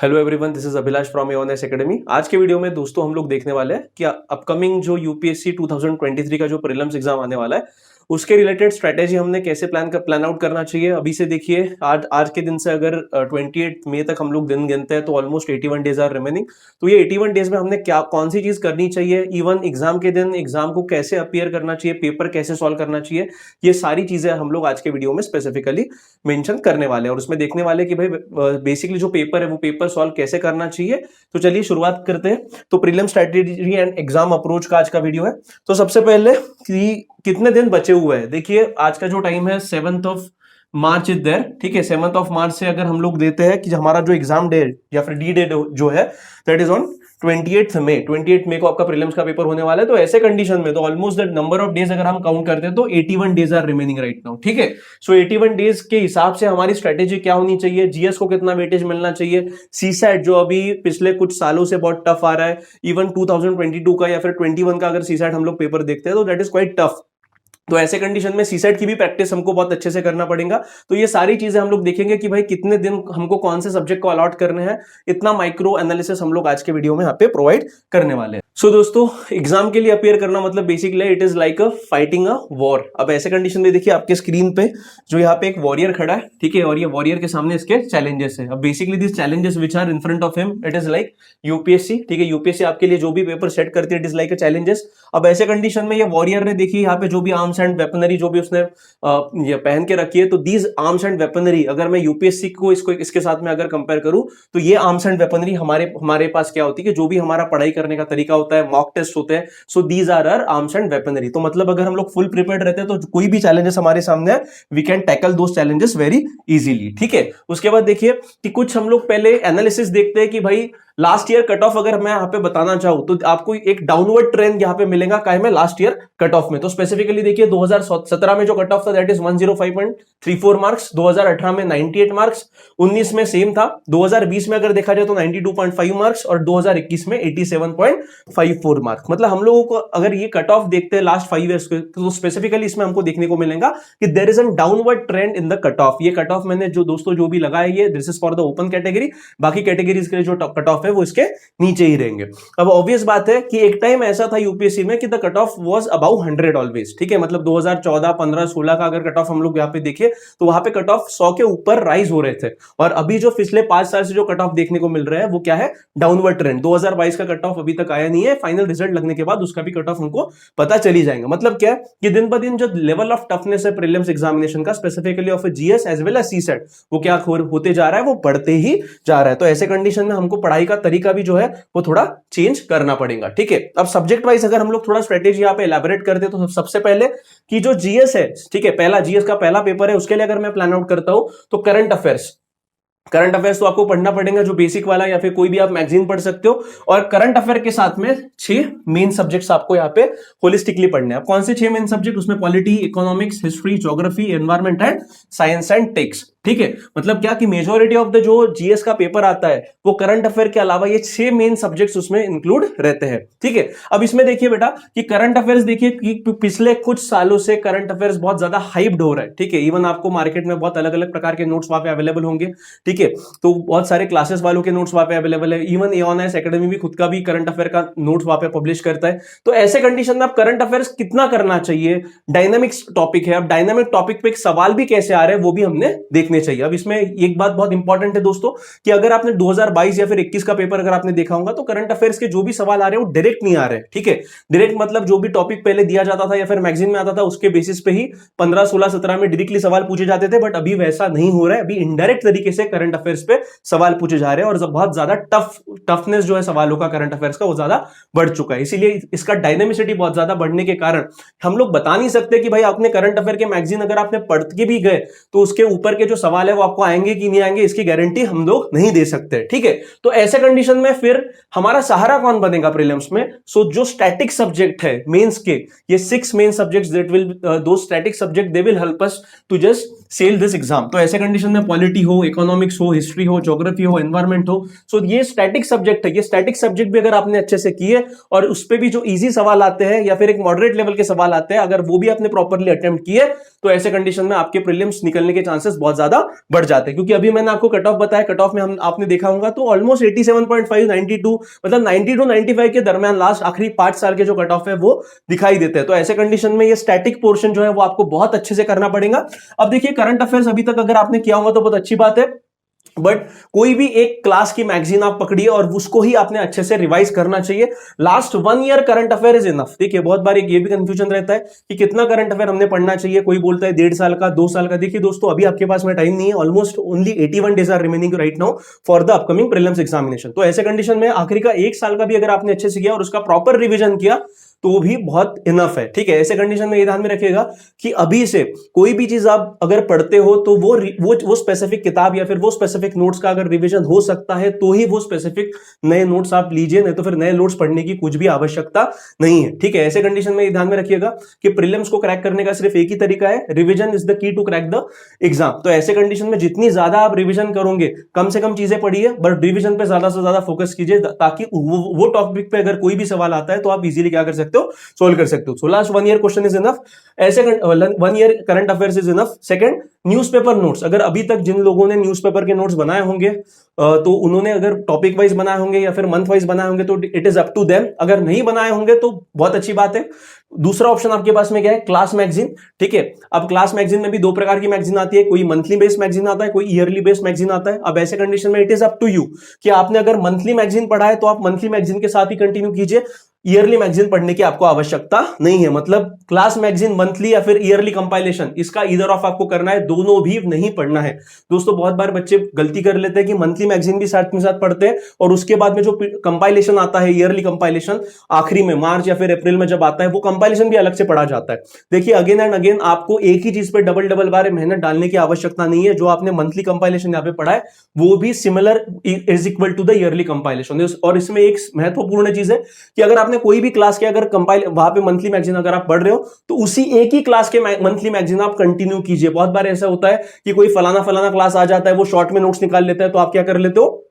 Hello everyone, this is Abhilash from AONS academy. आज के video में दोस्तों हम लोग देखने वाले हैं कि अपकमिंग जो यूपीएससी 2023 का जो प्रीलिम्स एग्जाम आने वाला है उसके रिलेटेड स्ट्रेटेजी हमने कैसे प्लान आउट करना चाहिए। अभी से देखिए, आज के दिन से अगर 28 मई तक हम लोग दिन गिनते हैं तो ऑलमोस्ट 81 डेज आर रिमेनिंग। तो ये 81 डेज में हमने क्या कौन सी चीज करनी चाहिए, इवन एग्जाम के दिन एग्जाम को कैसे अपियर करना चाहिए, पेपर कैसे सॉल्व करना चाहिए, ये सारी चीजें हम लोग आज के वीडियो में स्पेसिफिकली मेंशन करने वाले हैं और उसमें देखने वाले कि भाई बेसिकली जो पेपर है वो पेपर सॉल्व कैसे करना चाहिए। तो चलिए शुरुआत करते हैं। तो prelim strategy and exam approach का आज का वीडियो है। तो सबसे पहले कि कितने दिन बचे हुए हैं, देखिए आज का जो टाइम है 7th of March is there. ठीक है, 7th ऑफ मार्च से अगर हम लोग देते हैं कि हमारा जो एग्जाम डेट या फिर डी डेट जो है दैट इज ऑन 28 मई को आपका प्रीलिम्स का पेपर होने वाला है। तो ऐसे कंडीशन में तो almost that number of days अगर हम काउंट करते हैं तो 81 days are remaining right now. ठीक है, सो 81 डेज के हिसाब से हमारी स्ट्रेटेजी क्या होनी चाहिए, जीएस को कितना वेटेज मिलना चाहिए, सीसैट जो अभी पिछले कुछ सालों से बहुत टफ आ रहा है, इवन 2022 का या फिर 21 का अगर सीसैट हम लोग पेपर देखते हैं तो दैट इज क्वाइट टफ। तो ऐसे कंडीशन में सीसेट की भी प्रैक्टिस हमको बहुत अच्छे से करना पड़ेगा। तो ये सारी चीजें हम लोग देखेंगे कि भाई कितने दिन हमको कौन से सब्जेक्ट को अलॉट करने हैं, इतना माइक्रो एनालिसिस हम लोग आज के वीडियो में यहाँ पे प्रोवाइड करने वाले हैं। सो दोस्तों, एग्जाम के लिए अपियर करना मतलब basically it is like a fighting a war. अब ऐसे कंडीशन में देखिए आपके स्क्रीन पे जो यहाँ पे एक वॉरियर खड़ा है, ठीक है, और ये वॉरियर के सामने इसके चैलेंजेस है। अब basically this challenges which are in front of him it is like UPSC. ठीक है, यूपीएससी आपके लिए जो भी पेपर सेट करती है it is like a challenges. अब ऐसे कंडीशन में ये वॉरियर ने देखिए यहाँ पे जो भी आर्म्स एंड वेपनरी जो भी उसने ये पहन के रखी है, तो दीज आर्म्स एंड वेपनरी अगर मैं यूपीएससी को इसके साथ में अगर कंपेयर करूं तो ये आर्म्स एंड वेपनरी हमारे पास क्या होती है कि जो भी हमारा पढ़ाई करने का तरीका होता है, मॉक टेस्ट होते हैं, so these are our arms and weaponry. तो मतलब अगर हम लोग फुल प्रिपेयर्ड रहते हैं तो कोई भी चैलेंजेस हमारे सामने है we can tackle those challenges very easily. ठीक है, उसके बाद देखिए कि कुछ हम लोग पहले एनालिसिस देखते हैं कि भाई लास्ट ईयर कट ऑफ अगर मैं यहाँ पे बताना चाहूं तो आपको एक डाउनवर्ड ट्रेंड यहाँ पे मिलेगा काय में लास्ट ईयर कट ऑफ में। तो स्पेसिफिकली देखिए 2017 में जो कट ऑफ था दैट इज 105.34 मार्क्स, 2018 में 98 मार्क्स, 19 में सेम था, 2020 में अगर देखा जाए तो 92.5 मार्क्स और 2021 में 87.54 मार्क्स। मतलब हम लोगों को अगर ये कट ऑफ देखते हैं लास्ट 5 ईयर्स के तो स्पेसिफिकली इसमें हमको देखने को मिलेगा कि there is an downward trend in the cut off. ये कट ऑफ मैंने जो दोस्तों जो भी लगाया ये this is for the open category, बाकी कैटेगरीज के लिए जो कट ऑफ है वो इसके नीचे ही रहेंगे। अब ऑब्वियस बात है कि एक टाइम ऐसा था यूपीएससी में कि the cut off was about 100 always. ठीक है, मतलब 2014, 15, 16 का अगर कट ऑफ हम लोग यहाँ पे देखें तो वहां पे कट ऑफ 100 के ऊपर राइज हो रहे थे। और अभी जो पिछले 5 साल से जो कट ऑफ देखने को मिल रहा है वो क्या है, डाउनवर्ड ट्रेंड। 2022 का कट ऑफ अभी तक आया नहीं है, फाइनल रिजल्ट लगने के बाद उसका भी कट ऑफ हमको पता चली जाएगा। मतलब क्या है कि दिन ब दिन जो लेवल ऑफ टफनेस है प्रीलिम्स एग्जामिनेशन का, specifically of GS as well as CSAT, वो क्या होते जा रहा है, वो बढ़ते ही जा रहा है। तो ऐसे कंडीशन में हमको पढ़ाई का तरीका भी जो है वो थोड़ा चेंज करना पड़ेगा। ठीक है, अब सब्जेक्ट वाइज अगर हम लोग थोड़ा स्ट्रेटेजी यहाँ पे एलैबोरेट करते तो सबसे पहले कि जो जीएस है, ठीक है, पहला जीएस का पहला पेपर है, उसके लिए अगर मैं प्लान आउट करता हूं तो करंट अफेयर्स तो आपको पढ़ना पड़ेगा जो बेसिक वाला, या फिर कोई भी आप मैगजीन पढ़ सकते हो। और करंट अफेयर के साथ में 6 मेन सब्जेक्ट्स आपको यहाँ पे होलिस्टिकली पढ़ने हैं। अब कौन से 6 मेन सब्जेक्ट, उसमें polity, economics, history, geography, environment and science and tech. ठीक है, मतलब क्या कि मेजॉरिटी ऑफ द जो जीएस का पेपर आता है वो करंट अफेयर के अलावा ये 6 मेन सब्जेक्ट्स उसमें इंक्लूड रहते हैं। ठीक है, अब इसमें देखिए बेटा कि करंट अफेयर्स देखिए कि पिछले कुछ सालों से करंट अफेयर्स बहुत ज्यादा हाइप्ड हो रहा है। ठीक है, इवन आपको मार्केट में बहुत अलग अलग प्रकार के नोट्स वहां पे अवेलेबल होंगे। ठीक है, तो बहुत सारे क्लासेस वालों के नोट्स वहां पे अवेलेबल है, इवन एओएनएस एकेडमी भी खुद का भी करंट अफेयर का नोट्स वहां पे पब्लिश करता है। तो ऐसे कंडीशन में आप करंट अफेयर्स कितना करना चाहिए, डायनामिक टॉपिक है। अब डायनामिक टॉपिक पे एक सवाल भी कैसे आ रहे हैं वो भी हमने देखने चाहिए। अब इसमें एक बात बहुत इंपॉर्टेंट है दोस्तों कि अगर आपने 2022 या फिर 21 का पेपर अगर आपने देखा होगा तो करंट अफेयर्स के जो भी सवाल आ रहे हैं वो डायरेक्ट नहीं आ रहे हैं। ठीक है, डायरेक्ट मतलब जो भी टॉपिक पहले दिया जाता था या फिर मैगजीन में आता था उसके बेसिस पे ही 15, 16, 17 में डायरेक्टली सवाल पूछे जाते थे, बट अभी वैसा नहीं हो रहा है। अभी इनडायरेक्ट तरीके से करंट अफेयर्स पे सवाल पूछे जा रहे हैं और बहुत ज्यादा टफनेस जो है सवालों का करंट अफेयर्स का वो ज्यादा बढ़ चुका है। इसीलिए इसका डायनेमिसिटी बहुत ज्यादा बढ़ने के कारण हम लोग बता नहीं सकते कि भाई आपने करंट अफेयर के मैगजीन अगर आपने पढ़ के भी गए तो उसके ऊपर के जो सवाल है वो आपको आएंगे कि नहीं आएंगे, इसकी गारंटी हम लोग नहीं दे सकते। ठीक है, तो ऐसे कंडीशन में फिर हमारा सहारा कौन बनेगा प्रीलिम्स में? सो जो स्टैटिक सब्जेक्ट है मेंस के, ये 6 main subjects that will do static subject they will help us to just sail this exam. तो ऐसे कंडीशन में पॉलिटी हो, इकोनॉमिक्स हो, हिस्ट्री हो, ज्योग्राफी हो, एनवायरमेंट हो, सो ये स्टैटिक सब्जेक्ट है। ये स्टैटिक सब्जेक्ट भी अगर आपने अच्छे से किए और उस पे भी जो इजी सवाल आते हैं या फिर एक मॉडरेट लेवल के सवाल आते हैं, अगर वो भी आपने प्रॉपरली अटेम्प्ट किए, तो ऐसे कंडीशन में आपके प्रीलिम्स निकलने के चांसेस बहुत ज्यादा बढ़ जाते हैं। क्योंकि अभी मैंने आपको कट ऑफ बताया, कट ऑफ में हम आपने देखा होगा तो ऑलमोस्ट 87.5 92 मतलब 90 टू 95 के दरमियान लास्ट आखिरी 5 साल के जो कट ऑफ है वो दिखाई देते हैं। तो ऐसे कंडीशन में ये स्टैटिक पोर्शन जो है वो आपको बहुत अच्छे से करना पड़ेगा। अब देखिए करंट अफेयर्स अभी तक अगर आपने किया होगा तो बहुत अच्छी बात है, बट कोई भी एक क्लास की मैगजीन आप पकड़िए और उसको ही आपने अच्छे से रिवाइज करना चाहिए। Last 1 year current affair is enough. देखिए बहुत बार ये भी कंफ्यूजन रहता है कि कितना करंट अफेयर हमने पढ़ना चाहिए, कोई बोलता है 1.5 साल का, 2 साल का। देखिए दोस्तों अभी आपके पास में टाइम नहीं है, almost only 81 days are remaining right now for the upcoming prelims examination. तो ऐसे कंडीशन में आखिरी का 1 साल का भी अगर आपने अच्छे से किया और उसका प्रॉपर रिविजन किया तो भी बहुत इनफ है। ठीक है, ऐसे कंडीशन में ये ध्यान में रखिएगा कि अभी से कोई भी चीज आप अगर पढ़ते हो तो वो स्पेसिफिक किताब या फिर वो स्पेसिफिक नोट्स का अगर रिवीजन हो सकता है तो ही वो स्पेसिफिक नए नोट्स आप लीजिए, नहीं तो फिर नए नोट्स पढ़ने की कुछ भी आवश्यकता नहीं है। ठीक है, ऐसे कंडीशन में ये ध्यान में रखिएगा कि प्रीलिम्स को क्रैक करने का सिर्फ एक ही तरीका है, revision is the key to crack the exam. तो ऐसे कंडीशन में जितनी ज्यादा आप रिविजन करोगे, कम से कम चीजें पढ़िए बट रिविजन पे ज्यादा से ज्यादा फोकस कीजिए, ताकि वो टॉपिक पे अगर कोई भी सवाल आता है तो आप इजीली क्या कर सकते हो, सोल्व कर सकते हो। So last 1 year question is enough, ऐसे 1 year current affairs is enough. Second, newspaper notes. अगर अभी तक जिन लोगों ने न्यूज़पेपर के नोट्स बनाए होंगे तो उन्होंने अगर टॉपिक वाइज बनाए होंगे या फिर मंथ वाइज बनाए होंगे तो it is up to them. अगर नहीं बनाए होंगे तो बहुत अच्छी बात है। दूसरा ऑप्शन आपके पास में क्या है, क्लास मैगजीन। ठीक है, अब क्लास मैगजीन में भी 2 प्रकार की मैगजीन आती है, कोई मंथली बेस्ड मैगजीन आता है, कोई ईयरली बेस्ड मैगजीन आता है। अब ऐसे कंडीशन में it is up to you कि आपने अगर मंथली मैगजीन पढ़ा है तो आप मंथली मैगजीन के साथ ही कंटिन्यू कीजिए, ईयरली मैगजीन पढ़ने की आपको आवश्यकता नहीं है। मतलब क्लास मैगजीन मंथली या फिर ईयरली कंपाइलेशन, इसका ईदर ऑफ आपको करना है, दोनों भी नहीं पढ़ना है। दोस्तों बहुत बार बच्चे गलती कर लेते हैं कि मंथली मैगजीन भी साथ में साथ पढ़ते हैं और उसके बाद में जो कंपाइलेशन आता है, ईयरली कंपाइलेशन आखिरी में मार्च या फिर अप्रैल में जब आता है, वो कंपाइलेशन भी अलग से पढ़ा जाता है। देखिए अगेन एंड अगेन आपको एक ही चीज पे डबल बार मेहनत डालने की आवश्यकता नहीं है। जो आपने मंथली कंपाइलेशन यहाँ पे पढ़ा है वो भी similar is equal to the yearly compilation. और इसमें एक महत्वपूर्ण चीज है कि अगर आपने कोई भी क्लास के अगर कंपाइल वहां पे मंथली मैगजीन अगर आप पढ़ रहे हो तो उसी एक ही क्लास के मंथली मैगजीन आप कंटिन्यू कीजिए। बहुत बार ऐसा होता है कि कोई फलाना क्लास आ जाता है, वो शॉर्ट में नोट्स निकाल लेता है, तो आप क्या कर लेते हो,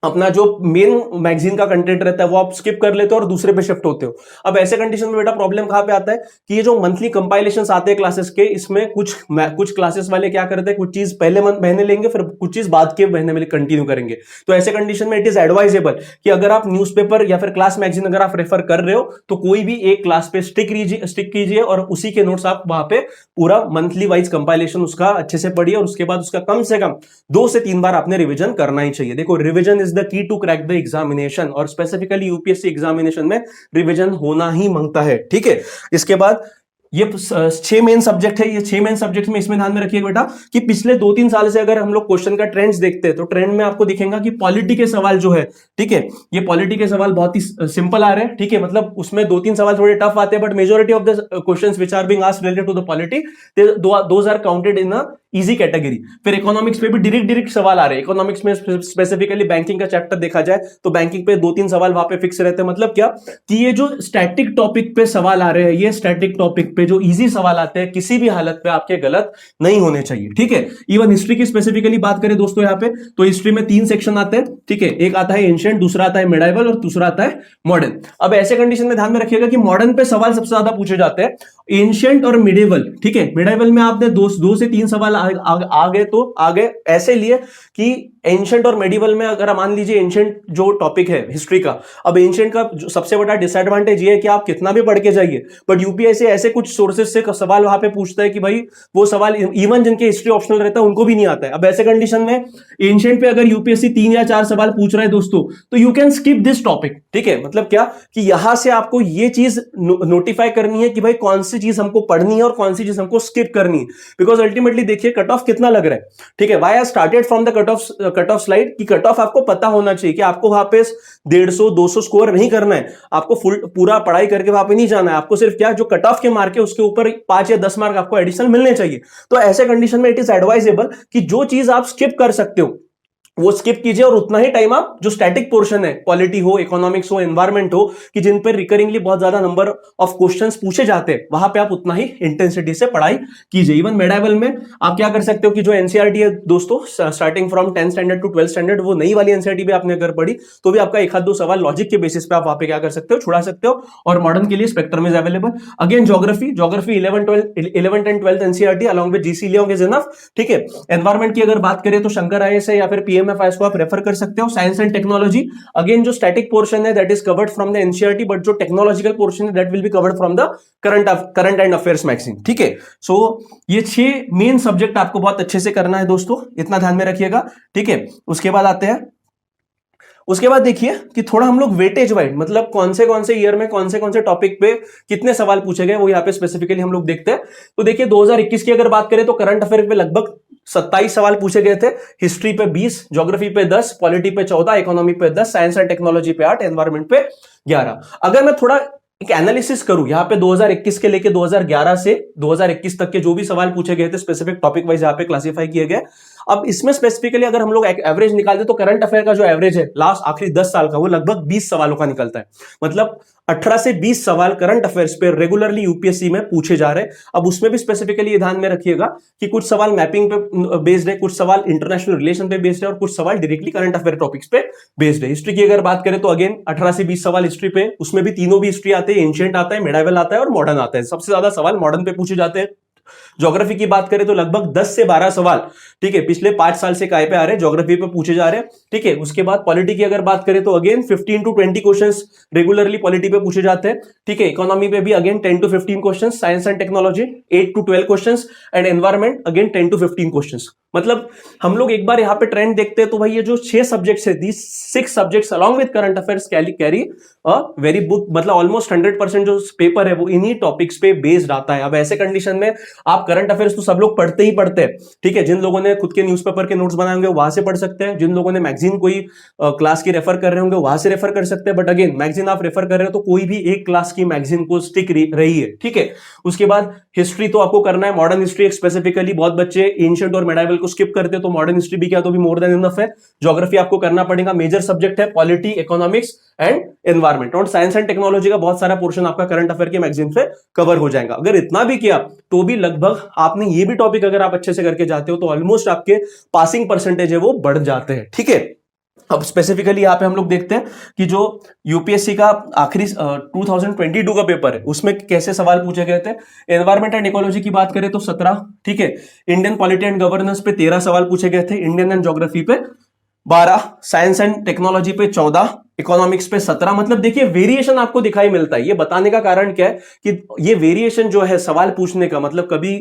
अपना जो मेन मैगजीन का कंटेंट रहता है वो आप स्किप कर लेते हो और दूसरे पे शिफ्ट होते हो। अब ऐसे कंडीशन में बेटा प्रॉब्लम कहां पे आता है कि ये जो मंथली कंपाइलेशंस आते हैं क्लासेस के, इसमें कुछ क्लासेस वाले क्या करते हैं, कुछ चीज पहले महीने लेंगे फिर कुछ चीज बाद के महीने में कंटिन्यू करेंगे। तो ऐसे कंडीशन में इट इज एडवाइजेबल कि अगर आप न्यूज़पेपर या फिर क्लास मैगजीन अगर आप रेफर कर रहे हो तो कोई भी एक क्लास पे स्टिक कीजिए और उसी के नोट्स आप वहां पे पूरा मंथली वाइज कंपाइलेशन उसका अच्छे से पढ़िए और उसके बाद उसका कम से कम 2 से 3 बार आपने रिविजन करना ही चाहिए। देखो revision is the key to crack the examination और स्पेसिफिकली यूपीएससी एग्जामिनेशन में रिवीजन होना ही मांगता है। ठीक है, इसके बाद ये 6 मेन सब्जेक्ट है। ये 6 मेन सब्जेक्ट में इसमें ध्यान में रखिएगा बेटा कि पिछले 2-3 साल से अगर हम लोग क्वेश्चन का ट्रेंड्स देखते हैं तो ट्रेंड में आपको दिखेगा कि पॉलिटी के सवाल जो है, ठीक है, ये पॉलिटी के सवाल बहुत ही सिंपल आ रहे हैं। ठीक है, मतलब उसमें 2-3 सवाल थोड़े टफ आते हैं but majority of the questions which are being asked related to the polity those are counted in a easy category. फिर इकोनॉमिक्स पे भी डायरेक्ट सवाल आ रहे हैं। इकोनॉमिक्स में स्पेसिफिकली बैंकिंग का चैप्टर देखा जाए तो बैंकिंग पे 2-3 सवाल वहां पे फिक्स रहते हैं। मतलब क्या कि ये जो स्टैटिक टॉपिक पे सवाल आ रहे हैं, ये स्टैटिक टॉपिक पे जो इजी सवाल आते हैं किसी भी हालत पे आपके गलत नहीं होने चाहिए। ठीक है, इवन हिस्ट्री की स्पेसिफिकली बात करें दोस्तों यहाँ पे तो हिस्ट्री में 3 सेक्शन आते हैं। ठीक है, एक आता है एंशिएंट, दूसरा आता है मिडाइवल और दूसरा आता है मॉडर्न। अब ऐसे कंडीशन में ध्यान में रखिएगा कि मॉडर्न पे सवाल सबसे ज्यादा पूछे जाते हैं, एंशिएंट और मिडिवल। ठीक है, मिडाइवल में आपने 2 से 3 सवाल आ गए तो आगे ऐसे लिए कि एंशिएंट और मेडिवल में अगर मान लीजिए एंशिएंट जो टॉपिक है हिस्ट्री का, अब एंशिएंट का सबसे बड़ा डिसएडवांटेज ये है कि आप कितना भी पढ़ के जाइए बट यूपीएससी ऐसे कुछ सोर्सेज से सवाल वहां पे पूछता है कि भाई वो सवाल इवन जिनके हिस्ट्री ऑप्शनल रहता है उनको भी नहीं आता है। अब ऐसे कंडीशन में एंशिएंट पे अगर यूपीएससी 3 या 4 सवाल पूछ रहा है दोस्तों तो you can skip this topic. ठीक है, मतलब क्या कि यहां से आपको ये चीज नोटिफाई करनी है कि भाई कौन सी चीज हमको पढ़नी है और कौन सी चीज हमको स्किप करनी है। बिकॉज अल्टीमेटली देखिए कट ऑफ कितना लग रहा है। ठीक है, why I started from the cut of slide कि कट ऑफ आपको पता होना चाहिए कि आपको वहां पे 150-200 स्कोर नहीं करना है, आपको पूरा पढ़ाई करके वहां पे नहीं जाना है। आपको सिर्फ क्या जो कट ऑफ के मार्क है उसके ऊपर 5 या 10 मार्क आपको एडिशनल मिलने चाहिए। तो ऐसे कंडीशन में इट इज एडवाइजेबल कि जो चीज आप स्किप कर सकते हो वो स्किप कीजिए और उतना ही टाइम आप जो स्टैटिक पोर्शन है, पॉलिटी हो, इकोनॉमिक्स हो, एनवायरमेंट हो, कि जिन पर रिकरिंगली बहुत ज्यादा नंबर ऑफ क्वेश्चंस पूछे जाते हैं, वहां पे आप उतना ही इंटेंसिटी से पढ़ाई कीजिए। इवन मेडावल में आप क्या कर सकते हो कि जो एनसीईआरटी है दोस्तों, starting from 10th standard to 12th standard, वो नई वाली एनसीईआरटी भी आपने अगर पढ़ी तो भी आपका एक आध दो सवाल लॉजिक के बेसिस पे आप वहां पे क्या कर सकते हो, छुड़ा सकते हो। और मॉडर्न के लिए spectrum is available. Again geography 11th and 12th NCERT along with GC Leong is enough. ठीक है। एनवायरमेंट की अगर बात करें तो शंकर आईएएस है या फिर पीएमएफआईएस को आप रेफर कर सकते हो। साइंस एंड टेक्नोलॉजी, अगेन जो स्टैटिक पोर्शन है that is covered from the NCERT, but जो टेक्नोलॉजिकल पोर्शन है that will be covered from the current and affairs magazine. ठीक है। सो ये 6 मेन सब्जेक्ट आपको बहुत अच्छे से करना है दोस्तों, इतना ध्यान में रखिएगा। ठीक है। उसके बाद आते हैं, उसके बाद देखिए कि थोड़ा हम लोग वेटेज वाइज, मतलब कौन से ईयर में कौन से टॉपिक पे कितने सवाल पूछे गए, वो यहाँ पे स्पेसिफिकली हम लोग देखते हैं। तो देखिए 2021 की अगर बात करें तो करंट अफेयर पे लगभग 27 सवाल पूछे गए थे। हिस्ट्री पे 20, ज्योग्राफी पे 10, पॉलिटी पे 14, इकोनॉमी पे 10, साइंस एंड टेक्नोलॉजी पे 8, एनवायरमेंट पे 11। अगर मैं थोड़ा एक एनालिसिस करूं यहाँ पे 2021 के लेके 2011 से 2021 तक के जो भी सवाल पूछे गए थे स्पेसिफिक टॉपिक वाइज यहाँ पे क्लासिफाई किए गए। अब इसमें स्पेसिफिकली अगर हम लोग एवरेज निकालते तो करंट अफेयर का जो एवरेज है लास्ट आखिरी 10 साल का, वो लगभग 20 सवालों का निकलता है। मतलब 18 से 20 सवाल करंट अफेयर्स पे रेगुलरली यूपीएससी में पूछे जा रहे हैं। अब उसमें भी स्पेसिफिकली ये ध्यान में रखिएगा कि कुछ सवाल मैपिंग पे बेस्ड है, कुछ सवाल इंटरनेशनल रिलेशन पे बेस्ड है, और कुछ सवाल डायरेक्टली करंट अफेयर टॉपिक्स पे बेस्ड है। हिस्ट्री की अगर बात करें तो अगेन 18 से 20 सवाल हिस्ट्री पे, उसमें भी तीनों भी हिस्ट्री आते हैं, एंशिएंट आता है, मेडाइवल आता है और मॉडर्न आता है। सबसे ज्यादा सवाल मॉडर्न पे पूछे जाते हैं। ज्योग्राफी की बात करें तो लगभग 10 से 12 सवाल, ठीक है, पिछले 5 साल से काय पे आ रहे हैं, ज्योग्राफी पे पूछे जा रहे हैं। ठीक है। उसके बाद पॉलिटी की अगर बात करें तो again 15 to 20 questions regularly polity पे पूछे जाते हैं। ठीक है। इकोनॉमी पे भी again 10 to 15 questions, science and technology 8 to 12 questions, and environment again 10 to 15 questions. मतलब हम लोग एक बार यहाँ पे ट्रेंड देखते हैं तो भाई ये जो 6 सब्जेक्ट्स है, दीस 6 subjects along with current affairs carry a very book, मतलब ऑलमोस्ट 100% जो पेपर है वो इन्हीं टॉपिक्स पे बेस्ड आता है। अब ऐसे कंडीशन में आप करंट अफेयर्स तो सब लोग पढ़ते ही पढ़ते हैं। ठीक है। जिन लोगों ने खुद के न्यूज़पेपर के नोट्स बनाए होंगे वहां से पढ़ सकते हैं, जिन लोगों ने मैगजीन कोई क्लास की रेफर कर रहे होंगे वहां से रेफर कर सकते हैं। बट अगेन मैगजीन आप रेफर कर रहे हो तो कोई भी एक क्लास की मैगजीन को स्टिक रही है। ठीक है। उसके बाद हिस्ट्री तो आपको करना है, मॉडर्न हिस्ट्री स्पेसिफिकली बहुत बच्चे एंशिएंट और मेडाइवल को स्किप करते हैं, तो मॉडर्न हिस्ट्री भी क्या तो भी मोर देन इनफ है। ज्योग्राफी आपको करना पड़ेगा, मेजर सब्जेक्ट है, पॉलिटी, इकोनॉमिक्स एंड एनवायरमेंट, और साइंस एंड टेक्नोलॉजी का बहुत सारा पोर्शन आपका करंट अफेयर की मैगजीन पे कवर हो जाएगा। अगर इतना भी किया तो भी लगभग आपने ये भी टॉपिक अगर आप अच्छे से करके जाते हो तो ऑलमोस्ट आपके पासिंग परसेंटेज है वो बढ़ जाते हैं। ठीक है। अब स्पेसिफिकली यहाँ पे हम लोग देखते हैं कि जो यूपीएससी का आखिरी 2022 का पेपर है उसमें कैसे सवाल पूछे गए थे। एनवायरमेंट एंड इकोलॉजी की बात करें तो 17, ठीक है, इंडियन पॉलिटी एंड गवर्नेंस पे 13 सवाल पूछे गए थे, इंडियन एंड ज्योग्राफी पे 12, साइंस एंड टेक्नोलॉजी पे 14, इकोनॉमिक्स पे 17। मतलब देखिए वेरिएशन आपको दिखाई मिलता है। ये बताने का कारण क्या है कि ये वेरिएशन जो है सवाल पूछने का, मतलब कभी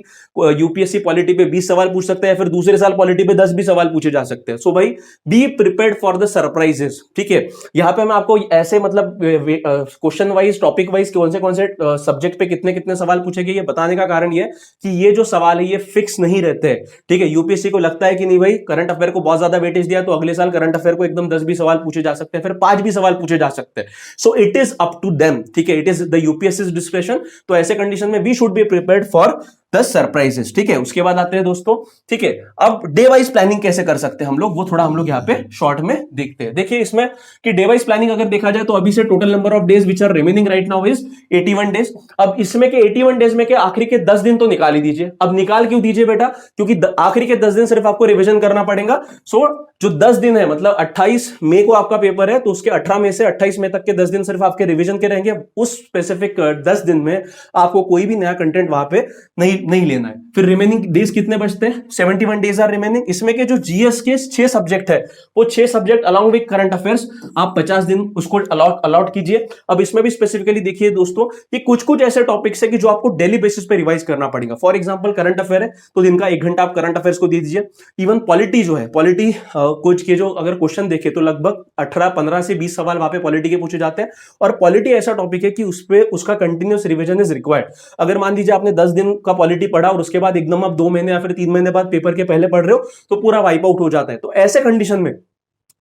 यूपीएससी पॉलिटी पे 20 सवाल पूछ सकता है, फिर दूसरे साल पॉलिटी पे 10 भी सवाल पूछे जा सकते हैं। सो भाई B prepared for the surprises. ठीक है। यहाँ पे मैं आपको ऐसे मतलब क्वेश्चन वाइज, टॉपिक वाइज कौन से सब्जेक्ट पे कितने कितने सवाल पूछेंगे ये बताने का कारण ये कि ये जो सवाल है ये फिक्स नहीं रहते हैं। ठीक है। यूपीएससी को लगता है कि नहीं भाई करंट अफेयर को बहुत ज्यादा वेटेज दिया तो अगले साल करंट अफेयर को एकदम 10 भी सवाल पूछे जा सकते हैं, फिर 5 भी सवाल पूछे जा सकते हैं। So it is up to them. ठीक है। It is the UPSC description. तो ऐसे कंडीशन में we should be prepared for the surprises. ठीक है। उसके बाद आते हैं दोस्तों, ठीक है, अब डे वाइज प्लानिंग कैसे कर सकते हैं हम लोग, वो थोड़ा हम लोग यहाँ पे शॉर्ट में देखते हैं। देखिए इसमें कि डे वाइज प्लानिंग अगर देखा जाए तो अभी से total number of days which are remaining right now is 81 days. अब इसमें के 81 डेज में के आखिरी के 10 दिन तो निकाल ही दीजिए। अब निकाल क्यों दीजिए बेटा, क्योंकि आखिरी के 10 दिन सिर्फ आपको रिविजन करना पड़ेगा। सो जो 10 दिन है, मतलब 28 मई को आपका पेपर है तो उसके 18 मई से 28 मई तक के 10 दिन सिर्फ आपके रिविजन के रहेंगे। उस स्पेसिफिक 10 दिन में आपको कोई भी नया कंटेंट वहां पे नहीं लेना है। फिर रिमेनिंग डेज कितने बचते हैं, 71 डेज आर रिमेनिंग। इसमें के जो जीएस के 6 सब्जेक्ट है वो 6 subject along with current affairs आप 50 दिन उसको अलॉट कीजिए। अब इसमें भी स्पेसिफिकली देखिए दोस्तों कि कुछ ऐसे टॉपिक्स है कि जो आपको डेली बेसिस पे रिवाइज करना पड़ेगा। फॉर एग्जांपल करंट अफेयर है तो दिन का 1 घंटा आप करंट अफेयर्स को दे दीजिए। इवन पॉलिटी जो है, पॉलिटी कुछ के जो अगर क्वेश्चन देखे तो लगभग 15 से 20 सवाल वहां पे पॉलिटी के पूछे जाते हैं। और पॉलिटी ऐसा टॉपिक है कि उस पे उसका कंटिन्यूस रिवीजन इज रिक्वायर्ड। अगर मान लीजिए आपने 10 दिन का पॉलिटी पढ़ा और उसके बाद एकदम आप 2 महीने या फिर 3 महीने बाद पेपर के पहले पढ़ रहे हो तो पूरा वाइप आउट हो जाता है। तो ऐसे कंडीशन में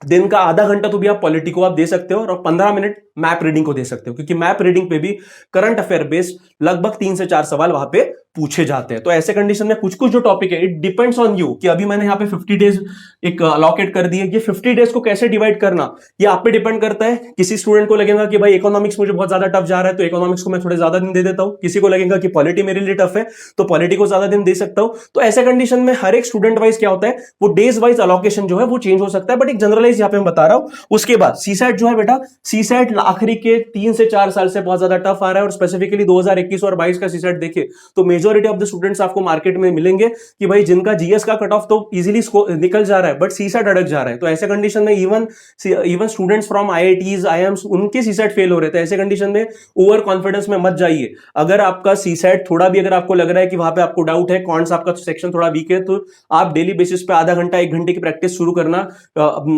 दिन का आधा घंटा तो भी आप पॉलिटी को आप दे सकते हो और 15 मिनट मैप रीडिंग को दे सकते हो, क्योंकि मैप रीडिंग पे भी करंट अफेयर बेस्ड लगभग 3 से 4 सवाल वहां पे पूछे जाते हैं। तो ऐसे कंडीशन में कुछ कुछ जो टॉपिक है इट डिपेंड्स ऑन यू, कि अभी मैंने यहाँ पे 50 डेज एक अलॉकेट कर दिए, ये 50 डेज को कैसे डिवाइड करना ये आप पे डिपेंड करता है। किसी स्टूडेंट को लगेगा कि भाई इकोनॉमिक्स मुझे बहुत ज्यादा टफ जा रहा है, तो इकोनॉमिक्स को मैं थोड़े ज्यादा दिन दे देता हूं। किसी को लगेगा कि पॉलिटी मेरे लिए टफ है, तो पॉलिटी को ज्यादा दिन दे सकता हूं। तो ऐसे कंडीशन में हर एक स्टूडेंट वाइज क्या होता है, वो डेज वाइज अलॉकेशन जो है वो चेंज हो सकता है, बट एक जनरलाइज यहाँ पे मैं बता रहा हूं। उसके बाद सीसैट जो है बेटा, सीसैट आखिरी के 3 से 4 साल से बहुत ज्यादा टफ आ रहा है, और स्पेसिफिकली 2021 और 22 का सीसैट देखे तो मेजॉरिटी ऑफ द स्टूडेंट्स आपको मार्केट में मिलेंगे कि भाई जिनका जीएस का कट ऑफ तो इजीली निकल जा रहा है, बट सीसैट अड़क जा रहा है। तो ऐसे कंडीशन में even students from IITs IIMs उनके सीसैट फेल हो रहे थे। ऐसे कंडीशन में ओवर कॉन्फिडेंस में मत जाइए। अगर आपका सीसैट थोड़ा भी, अगर आपको लग रहा है कि वहां पे आपको डाउट है, कौन सा आपका सेक्शन थोड़ा वीक है, तो आप डेली बेसिस पे आधा घंटा 1 घंटे की प्रैक्टिस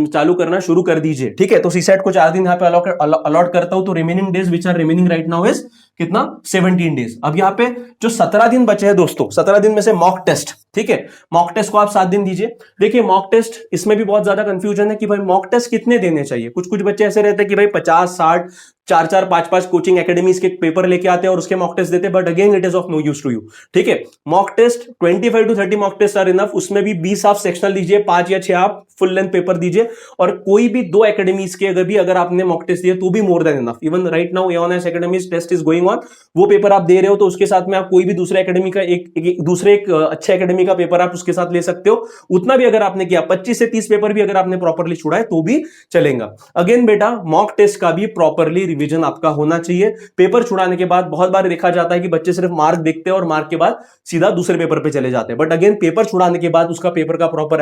चालू करना शुरू कर दीजिए। ठीक है, तो सीसैट को 4 दिन यहाँ पे अलॉट करता हूं, तो remaining days which are remaining right now is कितना 17 डेज। अब यहाँ पे जो 17 दिन बचे हैं दोस्तों, 17 दिन में से मॉक टेस्ट, ठीक है, मॉक टेस्ट को आप 7 दिन दीजिए। देखिए मॉक टेस्ट, इसमें भी बहुत ज्यादा कंफ्यूजन है कि भाई मॉक टेस्ट कितने देने चाहिए। कुछ कुछ बच्चे ऐसे रहते हैं कि भाई 50 60 4 5 कोचिंग एकेडमीज के पेपर लेके आते हैं और उसके मॉक टेस्ट देते हैं, but again it is of no use to you. ठीक है, mock test 25 to 30 mock test are enough. उसमें भी 20 आप सेक्शनल दीजिए, 5 या 6 आप फुल लेंथ पेपर दीजिए, और कोई भी 2 एकेडमीज के अगर आपने मॉक टेस्ट दिए तो भी more than enough. Even right now AONS academy's test is going on, वो पेपर आप दे रहे हो तो उसके साथ में आप कोई भी दूसरे एकेडमी का एक अच्छे एकेडमी का पेपर आप उसके साथ ले सकते हो। उतना भी अगर आपने किया, 25 से 30 पेपर भी अगर आपने प्रॉपरली छुड़ा है तो भी चलेगा। अगेन बेटा मॉक टेस्ट का भी प्रॉपरली रिवीजन आपका होना चाहिए। पेपर छुड़ाने के बाद बहुत बार देखा जाता है कि बच्चे सिर्फ मार्क देखते हैं और मार्क के बाद सीधा दूसरे पेपर पे चले जाते हैं, बट अगेन पेपर छुड़ाने के बाद उसका पेपर का प्रॉपर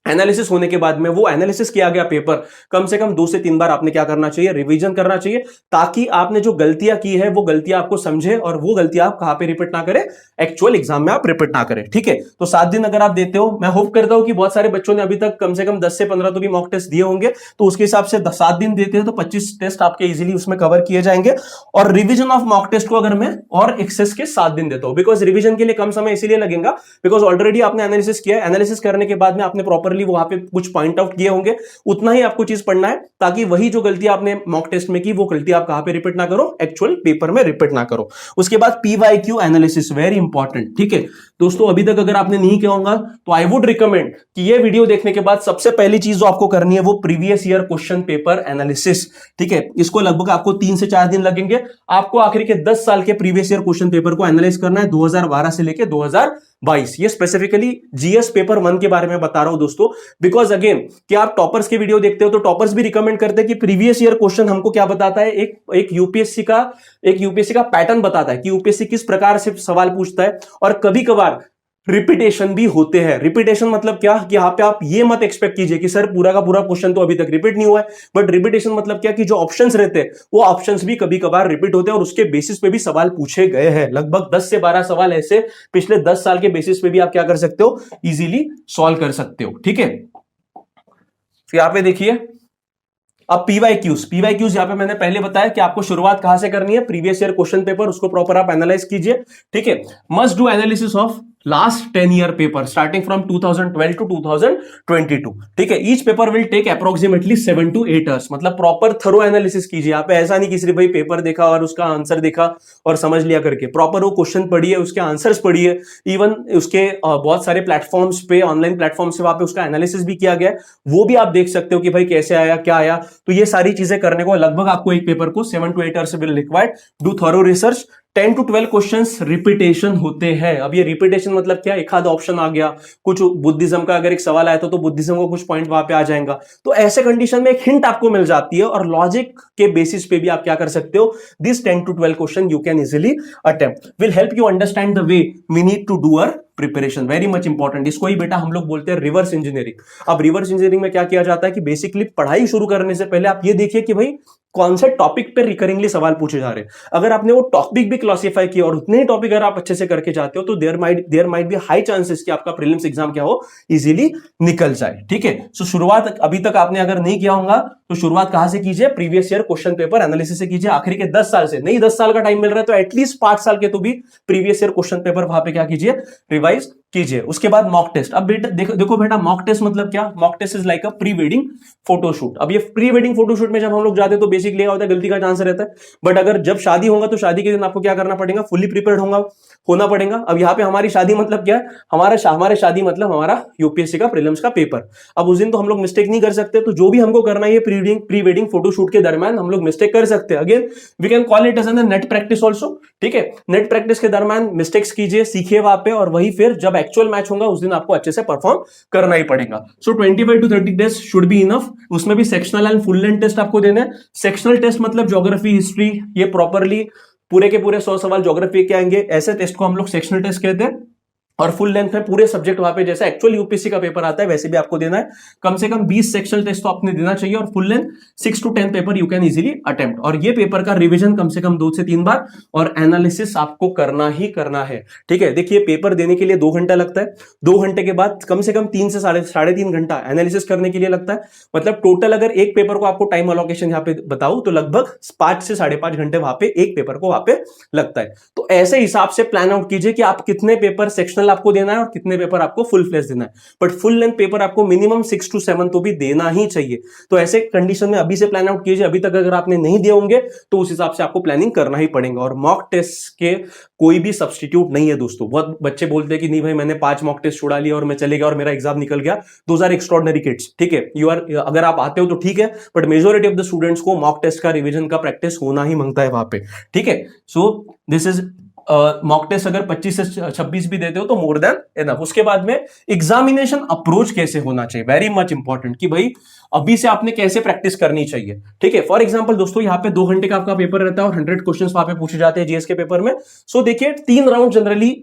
एनालिसिस होने के बाद में वो एनालिसिस किया गया पेपर कम से कम 2 से 3 बार आपने क्या करना चाहिए, रिवीजन करना चाहिए, ताकि आपने जो गलतियां की है वो गलतियां आपको समझे और वो गलतियां आप कहां पे रिपीट ना करें, एक्चुअल एग्जाम में आप रिपीट ना करें। ठीक है, तो 7 दिन अगर आप देते हो, मैं होप करता हूं कि बहुत सारे बच्चों ने अभी तक कम से कम 10 से 15 तो भी मॉक टेस्ट दिए होंगे, तो उसके हिसाब से 7 दिन देते हैं तो 25 टेस्ट आपके इजीली उसमें कवर किए जाएंगे। और रिवीजन ऑफ मॉक टेस्ट को अगर मैं और एक्सेस के 7 दिन देता हूं, बिकॉज रिवीजन के लिए कम समय इसीलिए लगेगा बिकॉज ऑलरेडी आपने एनालिसिस किया है। एनालिसिस करने के बाद में आपने प्रॉपरली वहां पे कुछ पॉइंट आउट किए होंगे, उतना ही आपको चीज पढ़ना है, ताकि वही जो गलती आपने मॉक टेस्ट में की वो गलती आप कहां पे रिपीट ना करो, एक्चुअल पेपर में रिपीट ना करो। उसके बाद पीवाईक्यू एनालिसिस, वेरी इंपॉर्टेंट। ठीक है दोस्तों, अभी तक अगर आपने नहीं किया होगा तो आई वुड रिकमेंड कि ये वीडियो देखने के बाद सबसे पहली चीज जो आपको करनी है वो previous year question paper analysis. ठीक है, इसको लगभग आपको 3 से 4 दिन लगेंगे। आपको आखिर के 10 साल के प्रीवियस ईयर क्वेश्चन पेपर को एनालाइज करना है, 2012 से लेकर 2022। ये स्पेसिफिकली जीएस पेपर 1 के बारे में बता रहा हूं दोस्तों, बिकॉज अगेन कि आप टॉपर्स के वीडियो देखते हो तो टॉपर्स भी रिकमेंड करते हैं कि प्रीवियस ईयर क्वेश्चन हमको क्या बताता है, एक यूपीएससी का पैटर्न बताता है कि यूपीएससी किस प्रकार से सवाल पूछता है। और कभी कभार रिपीटेशन भी होते हैं। रिपीटेशन मतलब क्या, कि यहां पे आप ये मत एक्सपेक्ट कीजिए कि सर पूरा का पूरा क्वेश्चन तो अभी तक रिपीट नहीं हुआ है, बट रिपीटेशन मतलब क्या कि जो ऑप्शंस रहते हैं वो ऑप्शंस भी कभी कभार रिपीट होते हैं और उसके बेसिस पे भी सवाल पूछे गए हैं। लगभग 10 से 12 सवाल ऐसे पिछले 10 साल के बेसिस पे भी आप क्या कर सकते हो, इजीली सॉल्व कर सकते हो। ठीक है, यहां पे देखिए अब पीवाईक्यूज यहां पे मैंने पहले बताया कि आपको शुरुआत कहां से करनी है, प्रीवियस ईयर क्वेश्चन पेपर, उसको प्रॉपर आप एनालाइज कीजिए। ठीक है, must do analysis of last 10 year paper starting from 2012 to 2022। ठीक है, each paper will take approximately 7 to 8 hours. मतलब प्रॉपर थरो एनालिसिस कीजिए। आप ऐसा नहीं कि सिर्फ भाई पेपर देखा और उसका आंसर देखा और समझ लिया करके, प्रॉपर वो क्वेश्चन पढ़िए, उसके आंसर्स पढ़िए। इवन उसके बहुत सारे प्लेटफॉर्म्स पे, ऑनलाइन प्लेटफॉर्म से वहां पे उसका एनालिसिस भी किया गया है, वो भी आप देख सकते हो कि भाई कैसे आया, क्या आया। तो ये सारी चीजें करने को लगभग आपको एक पेपर को 7 to 8 hours will required. Do thorough research. 10 to 12 questions repetition होते हैं। अब ये रिपीटेशन मतलब क्या, एक आधा ऑप्शन आ गया, कुछ बुद्धिज्म का अगर एक सवाल आया तो बुद्धिज्म का कुछ पॉइंट वहां पे आ जाएगा। तो ऐसे कंडीशन में एक हिंट आपको मिल जाती है और लॉजिक के बेसिस पे भी आप क्या कर सकते हो, this 10 to 12 question you can easily attempt, will help you understand the way we need to do our preparation. Very much important. इसको ही बेटा हम लोग बोलते हैं रिवर्स इंजीनियरिंग। अब रिवर्स इंजीनियरिंग में क्या किया जाता है कि बेसिकली पढ़ाई शुरू करने से पहले आप ये देखिए कि भाई कौन से टॉपिक पे रिकरिंगली सवाल पूछे जा रहे हैं। अगर आपने वो टॉपिक भी क्लासिफाई किया और उतने ही टॉपिक अगर आप अच्छे से करके जाते हो तो there might be high chances कि आपका प्रीलिम्स एग्जाम क्या हो, इजीली निकल जाए। ठीक है, सो शुरुआत अभी तक आपने अगर नहीं किया होगा तो शुरुआत कहां से कीजिए, previous year question paper analysis से कीजिए। आखिरी के 10 साल से नहीं, 10 साल का टाइम मिल रहा है तो एटलीस्ट 5 साल के तो भी प्रीवियस ईयर क्वेश्चन पेपर वहां पे क्या कीजिए, रिवाइज कीजिए। उसके बाद मॉक टेस्ट। अब बेटा देखो बेटा, मॉक टेस्ट मतलब क्या? Mock test is like a pre wedding photoshoot. अब ये प्री वेडिंग फोटोशूट में जब हम लोग जाते हैं तो बेसिकली क्या होता है, गलती का चांस रहता है। बट अगर जब शादी होगा तो शादी के दिन आपको क्या करना पड़ेगा? फुल्ली प्रिपेयर्ड होना पड़ेगा। अब यहाँ पे हमारी शादी मतलब क्या है? हमारे शादी मतलब हमारा यूपीएससी का प्रीलिम्स का पेपर। अब उस दिन तो हम लोग मिस्टेक नहीं कर सकते, तो जो भी हमको करना है प्री वेडिंग फोटोशूट के दरमियान हम लोग मिस्टेक कर सकते हैं। Again we can call it as an net practice also. ठीक है, नेट प्रैक्टिस के दरमियान मिस्टेक्स कीजिए, सीखिए वहां पे, और वही फिर जब एक्चुअल मैच होगा उस दिन आपको अच्छे से परफॉर्म करना ही पड़ेगा। So 25 to 30 test should be enough. उसमें भी sectional and full length test आपको देना है। सेक्शनल टेस्ट मतलब ज्योग्राफी, हिस्ट्री, ये प्रॉपरली पूरे के पूरे 100 सवाल ज्योग्राफी के आएंगे। ऐसे टेस्ट को हम लोग सेक्शनल टेस्ट कहते हैं। और फुल लेंथ में पूरे सब्जेक्ट वहां पे जैसे एक्चुअल यूपीएससी का पेपर आता है वैसे भी आपको देना है। कम से कम 20 सेक्शनल टेस्ट तो आपने देना चाहिए, और full length 6 to 10 paper you can easily attempt. और ये पेपर का रिवीजन कम से कम 2 से 3 बार, और एनालिसिस आपको करना ही करना है। ठीक है, देखिए पेपर देने के लिए 2 घंटा लगता है। 2 घंटे के बाद कम से कम 3 से साढ़े 3 घंटा एनालिसिस करने के लिए लगता है। मतलब टोटल अगर एक पेपर को आपको टाइम अलोकेशन यहाँ पे बताऊं तो लगभग 5 से 5.5 घंटे वहां पे एक पेपर को वहां पे लगता है। तो ऐसे हिसाब से प्लान आउट कीजिए कि आप कितने पेपर सेक्शनल आपको देना है और कितने पेपर आपको फुल फ्लेज देना है। बट फुल लेंथ पेपर आपको मिनिमम 6 to 7 तो भी देना ही चाहिए। तो ऐसे कंडीशन में अभी से प्लान आउट कीजिए। अभी तक अगर आपने नहीं दिए होंगे तो उस हिसाब से आपको प्लानिंग करना ही पड़ेगा। और मॉक टेस्ट के कोई भी सब्स्टिट्यूट नहीं है दोस्तों। बहुत बच्चे बोलते हैं कि नहीं भाई मैंने 5 मॉक टेस्ट छुड़ा लिया और मैं चले गया और मेरा एग्जाम निकल गया। Those are extraordinary kids. ठीक है, अगर आप आते हो तो ठीक है, but majority of the students को मॉक टेस्ट का रिविजन का प्रैक्टिस होना ही मांगता है वहां पे। ठीक है, so this is mock test अगर 25 से 26 भी देते हो तो मोर देन एनफ। उसके बाद में एग्जामिनेशन अप्रोच कैसे होना चाहिए, वेरी मच इंपॉर्टेंट, कि भाई अभी से आपने कैसे प्रैक्टिस करनी चाहिए। ठीक है, फॉर एग्जांपल दोस्तों यहाँ पे 2 घंटे का आपका पेपर रहता है और 100 क्वेश्चंस वहां पे पूछे जाते हैं जीएस के पेपर में। सो देखिए 3 राउंड जनरली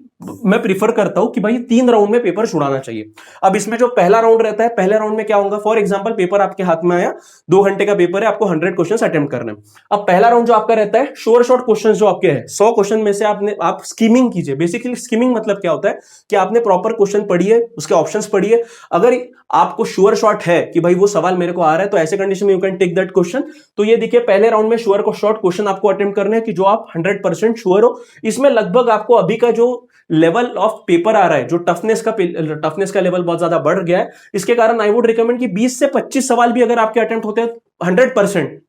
मैं प्रीफर करता हूं कि भाई 3 राउंड में पेपर छुड़ाना चाहिए। अब इसमें जो पहला राउंड रहता है, पहले राउंड में क्या होगा, फॉर एग्जांपल पेपर आपके हाथ में आया, 2 घंटे का पेपर है, आपको 100 क्वेश्चंस अटेम्प्ट करने हैं। अब पहला राउंड जो आपका रहता है, श्योर शॉर्ट क्वेश्चंस जो आपके हैं, 100 क्वेश्चन में से आप स्कीमिंग कीजिए। बेसिकली स्कीमिंग मतलब क्या होता है कि आपने प्रॉपर क्वेश्चन पढ़िए, उसके ऑप्शंस पढ़िए। अगर आपको श्योर शॉट है कि भाई वो सवाल मेरे को आ रहा है तो ऐसे कंडीशन में you can take that question. तो ये देखिए पहले राउंड में श्योर शॉट क्वेश्चन आपको अटेम्प्ट करने हैं कि जो आप 100% श्योर हो। इसमें लगभग आपको अभी का जो लेवल ऑफ पेपर आ रहा है, जो टफनेस का लेवल बहुत ज्यादा बढ़ गया है, इसके कारण आई वुड रिकमेंड कि 20 से 25 सवाल भी अगर आपके अटेम्प्ट होते हैं 100%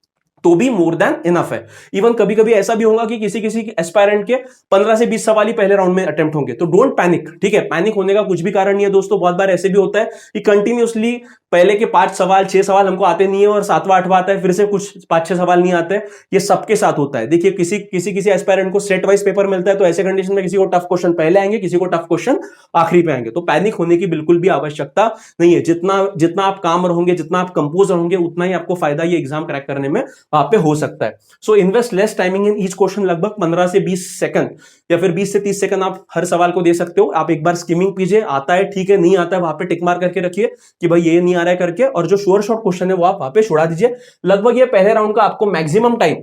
तो भी मोर देन इनफ है। इवन कभी कभी ऐसा भी होगा कि किसी एस्पायरेंट के 15 से 20 सवाल ही पहले राउंड में अटेम्प्ट होंगे। तो डोंट पैनिक। ठीक है, पैनिक होने का कुछ भी कारण नहीं है दोस्तों। बहुत बार ऐसे भी होता है कि कंटिन्यूअसली पहले के 5 सवाल 6 सवाल हमको आते नहीं है और 7वां 8वां आता है, फिर से कुछ 5-6 सवाल नहीं आते। ये सबके साथ होता है। देखिए किसी एस्पायरेंट को सेट वाइज पेपर मिलता है, तो ऐसे कंडीशन में किसी को टफ क्वेश्चन पहले आएंगे, किसी को टफ क्वेश्चन आखिरी पे आएंगे। तो पैनिक होने की बिल्कुल भी आवश्यकता नहीं है। जितना आप काम रहोगे, जितना आप कंपोज रहोगे, उतना ही आपको फायदा ये एग्जाम क्रैक करने में वहां पे हो सकता है। So invest less timing in each question. लगभग 15 से 20 सेकंड या फिर 20 से 30 सेकंड आप हर सवाल को दे सकते हो। आप एक बार स्कीमिंग कीजिए, आता है ठीक है, नहीं आता है वहां पे टिक मार करके रखिए कि भाई ये नहीं आ रहा है करके, और जो श्योर शॉर्ट क्वेश्चन है वो आप वहां पे छुड़ा दीजिए। लगभग ये पहले राउंड का आपको मैक्सिमम टाइम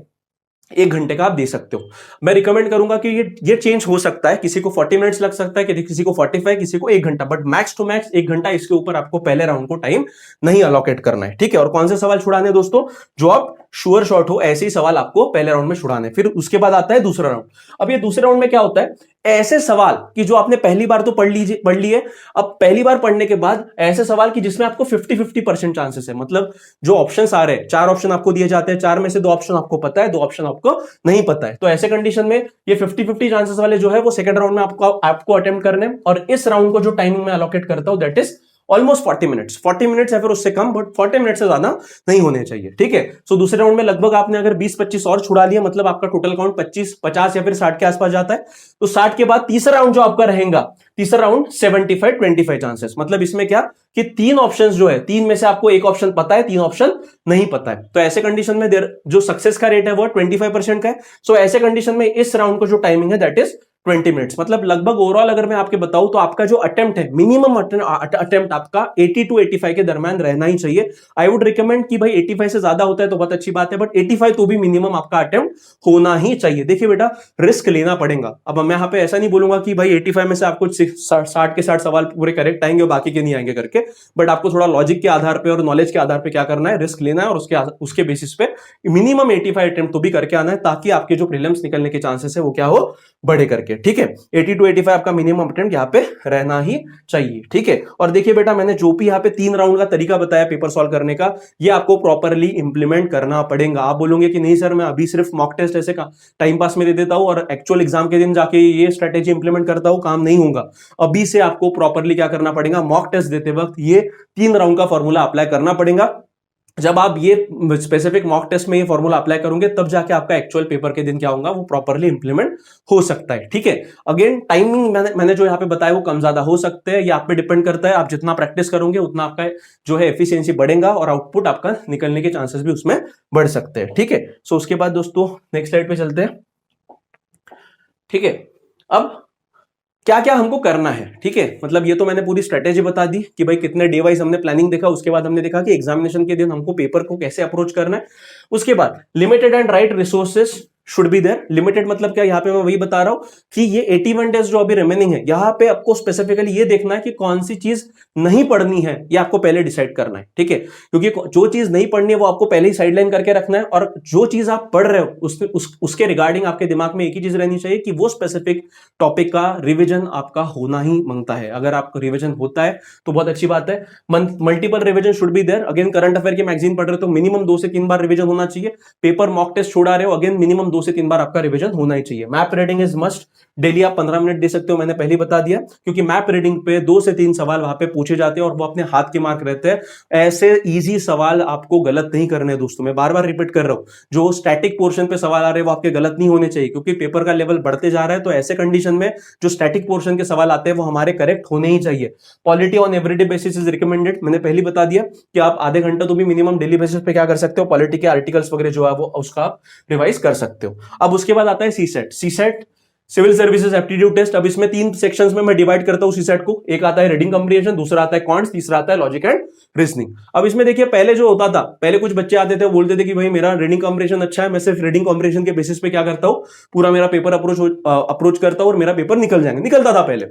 1 घंटे का आप दे सकते हो। मैं रिकमेंड करूंगा कि ये चेंज हो सकता है, किसी को 40 मिनट्स लग सकता है, किसी को 45, किसी को 1 घंटा, बट मैक्स टू मैक्स 1 घंटा। इसके ऊपर आपको पहले राउंड को टाइम नहीं अलोकेट करना है। ठीक है, और कौन से सवाल छुड़ाने दोस्तों, जो आप श्योर शॉर्ट हो ऐसे ही सवाल आपको पहले राउंड में छुड़ाने। फिर उसके बाद आता है दूसरा राउंड। अब ये दूसरे राउंड में क्या होता है, ऐसे सवाल कि जो आपने पहली बार तो पढ़ लिए, अब पहली बार पढ़ने के बाद ऐसे सवाल कि जिसमें आपको 50-50% चांसेस है। मतलब जो ऑप्शंस आ रहे हैं, 4 ऑप्शन आपको दिए जाते हैं, 4 में से 2 ऑप्शन आपको पता है, 2 ऑप्शन आपको नहीं पता है। तो ऐसे कंडीशन में ये 50-50 चांसेस वाले जो है वो सेकंड राउंड में आपको अटेम्प्ट करने। और इस राउंड को जो टाइमिंग में अलोकेट करता हूं दैट इज ऑलमोस्ट 40 मिनट्स या फिर उससे कम, बट 40 मिनट से ज्यादा नहीं होने चाहिए। ठीक है, सो दूसरे राउंड में लगभग आपने अगर 20-25 और छुड़ा लिया, मतलब आपका टोटल काउंट 25-50 या फिर 60 के आसपास जाता है। तो 60 के बाद तीसरा राउंड जो आपका रहेगा, तीसरा राउंड 75-25 चांसेस। मतलब इसमें क्या कि 3 ऑप्शंस जो है, 3 में से आपको 1 ऑप्शन पता है, 3 ऑप्शन नहीं पता है। तो ऐसे कंडीशन में जो सक्सेस का रेट है वो 25% का है। सो ऐसे कंडीशन में इस राउंड को जो टाइमिंग है दैट इज 20 मिनट्स। मतलब लगभग ओवरऑल अगर मैं आपके बताऊं तो आपका जो अटेम्प्ट है, मिनिमम अटेम्प्ट आपका 80 to 85 के दरमियान रहना ही चाहिए। आई वुड रिकमेंड कि भाई 85 से ज्यादा होता है तो बहुत अच्छी बात है, बट 85 तो भी मिनिमम आपका अटेम्प्ट होना ही चाहिए। देखिए बेटा, रिस्क लेना पड़ेगा। अब मैं यहाँ पे ऐसा नहीं बोलूंगा कि भाई 85 में से आपको 60 के 60 सवाल पूरे करेक्ट आएंगे और बाकी के नहीं आएंगे करके, बट आपको थोड़ा लॉजिक के आधार पर और नॉलेज के आधार पर क्या करना है, रिस्क लेना है, और उसके बेसिस पे मिनिमम 85 अटेम्प्ट तो भी करके आना है, ताकि आपके जो प्रीलिम्स निकलने के चांसेस है वो क्या हो, बढ़े करके। सके, ठीक है। 80 to 85 आपका मिनिमम अटेम्प्ट यहाँ पे रहना ही चाहिए, ठीक है। और देखिए बेटा, मैंने जो भी यहाँ पे 3 राउंड का तरीका बताया पेपर सॉल्व करने का, ये आपको प्रॉपरली इंप्लीमेंट करना पड़ेगा। आप बोलोगे कि नहीं सर, मैं अभी सिर्फ मॉक टेस्ट ऐसे टाइम पास में दे देता हूं और एक्चुअल एग्जाम के दिन जाके ये स्ट्रेटेजी इंप्लीमेंट करता हूं, काम नहीं होगा। अभी से आपको प्रॉपरली क्या करना पड़ेगा, मॉक टेस्ट देते वक्त ये 3 राउंड का फॉर्मूला अप्लाई करना पड़ेगा। जब आप ये स्पेसिफिक मॉक टेस्ट में ये फॉर्मूला अप्लाई करोगे, तब जाके आपका एक्चुअल पेपर के दिन क्या होगा, वो प्रॉपरली इंप्लीमेंट हो सकता है, ठीक है। अगेन टाइमिंग मैंने जो यहाँ पे बताया वो कम ज्यादा हो सकते हैं, ये आप पे डिपेंड करता है। आप जितना प्रैक्टिस करोगे उतना आपका जो है एफिशिएंसी बढ़ेगा और आउटपुट आपका निकलने के चांसेस भी उसमें बढ़ सकते हैं, ठीक है। सो उसके बाद दोस्तों नेक्स्ट स्लाइड पे चलते हैं, ठीक है। अब क्या क्या हमको करना है, ठीक है। मतलब ये तो मैंने पूरी स्ट्रेटेजी बता दी कि भाई कितने डे वाइज हमने प्लानिंग देखा, उसके बाद हमने देखा कि एग्जामिनेशन के दिन हमको पेपर को कैसे अप्रोच करना है। उसके बाद limited and right resources should be there. Limited मतलब क्या, यहाँ पे मैं वही बता रहा हूं कि ये 81 डेज जो अभी रिमेनिंग है, यहाँ पे आपको स्पेसिफिकली ये देखना है कि कौन सी चीज नहीं पढ़नी है, ये आपको पहले डिसाइड करना है, ठीक है। क्योंकि जो चीज नहीं पढ़नी है वो आपको पहले ही साइडलाइन करके रखना है, और जो चीज आप पढ़ रहे हो उसके रिगार्डिंग आपके दिमाग में एक ही चीज रहनी चाहिए कि वो स्पेसिफिक टॉपिक का रिविजन आपका होना ही मांगता है। अगर आपका रिविजन होता है तो बहुत अच्छी बात है। Multiple revision should be there. Again current affair की मैगजीन पढ़ रहे हो तो मिनिमम 2 से 3 बार रिविजन होना चाहिए। पेपर मॉक टेस्ट छोड़ा रहे हो, अगेन मिनिमम 2 से 3 बार आपका रिवीजन होना ही चाहिए। Map reading is must. Daily आप 15 मिनट दे सकते हो, मैंने पहले बता दिया, क्योंकि मैप रीडिंग पे 2 से 3 सवाल वहां पे पूछे जाते हैं और वो अपने हाथ के मार्क रहते हैं। ऐसे इजी सवाल आपको गलत नहीं करने हैं दोस्तों, मैं बार बार रिपीट कर रहा हूं। जो स्टैटिक पोर्शन पे सवाल आ रहे हैं वो आपके गलत नहीं होने चाहिए, क्योंकि पेपर का लेवल बढ़ते जा रहा है। तो ऐसे कंडीशन में जो स्टैटिक पोर्शन के सवाल आते हैं वो हमारे करेक्ट होने ही चाहिए। Polity on everyday basis is recommended, मैंने पहले बता दिया कि आप आधे घंटा तो भी मिनिमम डेली बेसिस पे क्या कर सकते हो, पॉलिटी के आर्टिकल्स वगैरह जो है वो उसका आप रिवाइज कर सकते हो। अब उसके बाद आता है CSAT. CSAT civil services aptitude test. अब इसमें 3 सेक्शंस में मैं डिवाइड करता हूं सीसेट को। एक आता है रीडिंग कम्प्रीहेंशन, दूसरा आता है क्वांट्स, तीसरा आता है लॉजिक एंड रीजनिंग। अब इसमें देखिए, पहले जो होता था, पहले कुछ बच्चे आते थे बोलते थे कि भाई मेरा रीडिंग कम्प्रीहेंशन अच्छा है, मैं सिर्फ रीडिंग कम्प्रीहेंशन के बेसिस पे क्या करता हूं, पूरा मेरा पेपर अप्रोच करता हूं और मेरा पेपर निकलता था पहले।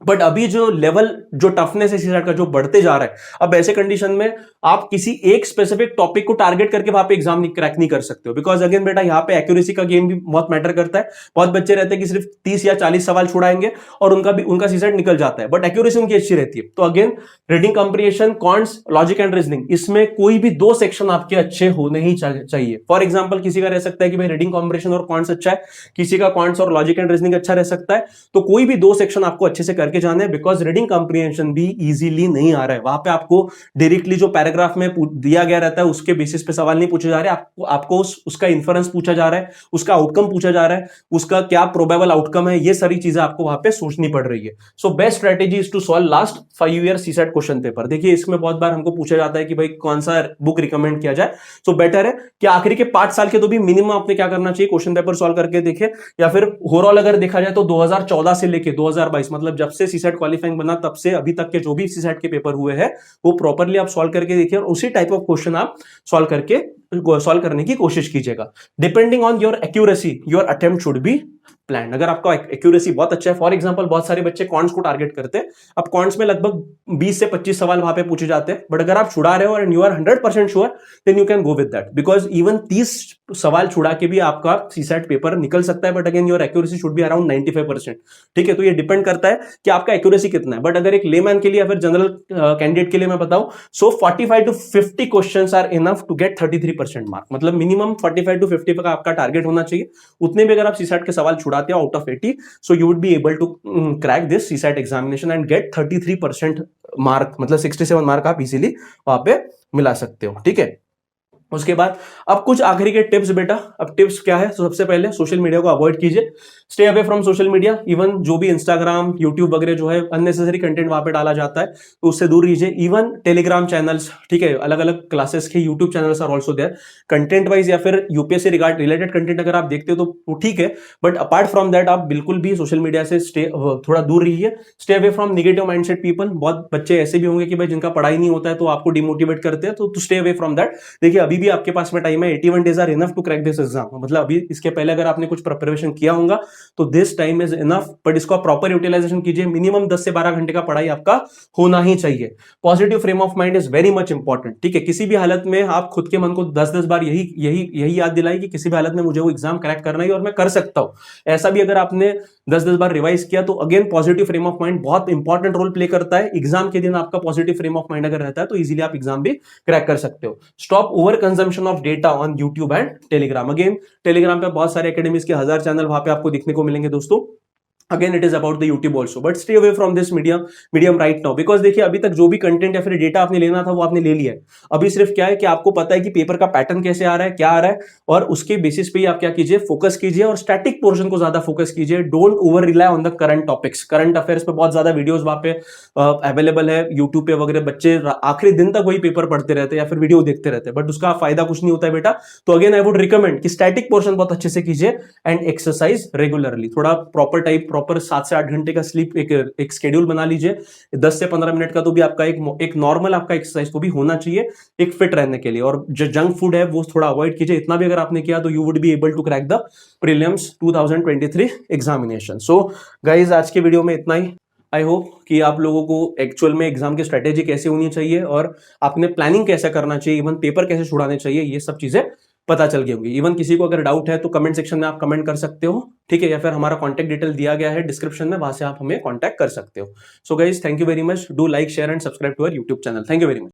बट अभी जो लेवल, जो टफनेस है सीसेट का जो बढ़ते जा रहा है, अब ऐसे कंडीशन में आप किसी एक स्पेसिफिक टॉपिक को टारगेट करके वहां पे एग्जाम क्रैक नहीं कर सकते हो। बिकॉज अगेन बेटा, यहाँ पे एक्यूरेसी का गेम भी बहुत मैटर करता है। बहुत बच्चे रहते हैं कि सिर्फ 30 या 40 सवाल छुड़ाएंगे और उनका सीसेट निकल जाता है, बट एक्यूरेसी उनकी अच्छी रहती है। तो again reading comprehension, quants, logic and reasoning, इसमें कोई भी 2 सेक्शन आपके अच्छे होने ही चाहिए। फॉर एग्जाम्पल, किसी का रह सकता है कि भाई रीडिंग कम्प्रीहेंशन और क्वांट्स अच्छा है, किसी का क्वांट्स और लॉजिक एंड रीजनिंग अच्छा रह सकता है। तो कोई भी 2 सेक्शन आपको अच्छे से करके जाना है, बिकॉज रीडिंग कम्प्रीहेंशन भी इजीली नहीं आ रहा है। वहां पे आपको डायरेक्टली जो पैराग्राफ में दिया गया रहता है उसके बेसिस पे सवाल नहीं पूछे जा रहे, आपको उसका इन्फरेंस पूछा जा रहा है, उसका आउटकम पूछा जा रहा है, उसका क्या प्रोबेबल आउटकम है, ये सारी चीजें आपको वहां पे सोचनी पड़ रही है। So best strategy is to solve last 5 year CSAT question paper. देखिए, इसमें बहुत बार हमको पूछा जाता है कि भाई कौन सा बुक रिकमेंड किया जाए। सो बेटर है कि आखिरी के 5 साल के तो भी मिनिमम आपने क्या करना चाहिए, क्वेश्चन पेपर सॉल्व करके देखे, या फिर ओवरऑल अगर देखा जाए तो 2014 से लेके 2022, मतलब जब से सीसेट क्वालिफाइंग बना तब से अभी तक के जो भी सीसेट के पेपर हुए हैं वो प्रॉपर्ली आप सॉल्व करके देखिए, और उसी टाइप ऑफ क्वेश्चन आप सॉल्व करने की कोशिश कीजिएगा। Depending on your accuracy your attempt should be plan. अगर आपका एक्यूरेसी बहुत अच्छा है, फॉर एग्जांपल बहुत सारे बच्चे क्वांट्स को टारगेट करते हैं। अब क्वांट्स में लगभग 20 से 25 सवाल वहां पे पूछे जाते हैं, बट अगर आप छुड़ा रहे हो and you are 100% sure, then you can go with that, because even 30 सवाल छुड़ा के भी आपका सीसेट पेपर निकल सकता है, but again your accuracy should be around 95%। ठीक है, तो ये डिपेंड करता है कि आपका एक्यूरेसी कितना है। बट अगर एक लेमैन के लिए या फिर जनरल कैंडिडेट के लिए मैं बताऊं, so 45 to 50 questions are enough to get 33% mark. मतलब मिनिमम 45 to 50 का आपका टारगेट होना चाहिए। उतने भी अगर आप सीसेट के सवाल छुड़ाते हो out of 80, so you would be able to crack this CSAT examination and get 33% mark, मतलब 67 मार्क आप इजीली वहां पे मिला सकते हो। ठीक है, उसके बाद अब कुछ आखिरी के टिप्स बेटा। अब टिप्स क्या है, तो सबसे पहले सोशल मीडिया को अवॉइड कीजिए, stay away from social media. Even जो भी इंस्टाग्राम, यूट्यूब वगैरह जो है अननेसेसरी कंटेंट वहां पे डाला जाता है, तो उससे दूर रहिए। इवन टेलीग्राम चैनल्स, ठीक है, अलग अलग क्लासेस के YouTube channels are also there, content wise या फिर यूपीएससी रिलेटेड कंटेंट अगर आप देखते हो तो वो ठीक है, बट अपार्ट फ्रॉम दैट आप बिल्कुल भी सोशल मीडिया से थोड़ा दूर रहिए। Stay away from negative mindset people. बहुत बच्चे ऐसे भी होंगे कि भाई जिनका पढ़ाई नहीं होता है तो आपको डिमोटिवेट करते हैं, तो स्टे अवे फ्रॉम दैट। देखिए, अभी भी आपके पास में टाइम है, 81 days are enough to crack this exam. मतलब अभी इसके पहले अगर आपने कुछ प्रिपरेशन किया होगा तो this time is enough, but इसको प्रॉपर यूटिलाइजेशन कीजिए। मिनिमम 10 से 12 घंटे का पढ़ाई आपका होना ही चाहिए। Positive frame of mind is very much important. ठीक है, किसी भी हालत में आप खुद के मन को 10-10 बार यही याद दिलाए कि किसी भी हालत में मुझे वो एग्जाम क्रैक करना ही और मैं कर सकता हूं। ऐसा भी अगर आपने 10-10 बार रिवाइज किया, तो again positive frame of mind बहुत इंपॉर्टेंट रोल प्ले करता है। एग्जाम के दिन आपका पॉजिटिव फ्रेम ऑफ माइंड अगर रहता है तो इजीली आप एग्जाम भी क्रैक कर सकते हो। Stop over consumption of data on YouTube and Telegram. Again Telegram पे बहुत सारे एकेडमीज के 1000 चैनल वहां पे आपको देखने को मिलेंगे दोस्तों। Again it is about the YouTube also, but stay away from this medium right now, because देखिए अभी तक जो भी कंटेंट या फिर डेटा आपने लेना था वो आपने ले लिया है। अभी सिर्फ क्या है कि आपको पता है कि पेपर का पैटर्न कैसे आ रहा है, क्या आ रहा है, और उसके बेसिस पे ही आप क्या कीजिए, फोकस कीजिए और स्टैटिक पोर्शन को ज्यादा फोकस कीजिए। Don't over rely on the current topics. Current affairs पे बहुत ज्यादा वीडियोस वहां पे अवेलेबल है यूट्यूब पे वगैरह। बच्चे आखिरी दिन तक वही पेपर पढ़ते रहते हैं या फिर वीडियो देखते रहते हैं, बट उसका फायदा कुछ नहीं होता है बेटा। तो अगेन आई वुड रिकमेंड कि स्टैटिक पोर्शन बहुत अच्छे से कीजिए एंड एक्सरसाइज रेगुलरली। थोड़ा प्रॉपर 7 से 8 घंटे का स्लीप एक शेड्यूल बना लीजिए। 10 से 15 मिनट का तो भी आपका एक नॉर्मल आपका एक्सरसाइज तो भी होना चाहिए एक फिट रहने के लिए। और जो जंक फूड है वो थोड़ा अवॉइड कीजिए। इतना भी अगर आपने किया तो you would be able to crack the prelims 2023 examination. So guys आज के वीडियो में इतना ही। आई होप कि आप लोगों को एक्चुअल में एग्जाम की स्ट्रेटेजी कैसे होनी चाहिए और आपने प्लानिंग कैसे करना चाहिए, इवन पेपर कैसे छुड़ाने चाहिए, ये सब चीजें पता चल गई होंगी। इवन किसी को अगर डाउट है तो कमेंट सेक्शन में आप कमेंट कर सकते हो, ठीक है, या फिर हमारा कॉन्टैक्ट डिटेल दिया गया है डिस्क्रिप्शन में, वहां से आप हमें कॉन्टैक्ट कर सकते हो। So guys thank you very much. Do like share and subscribe to our YouTube channel. Thank you very much.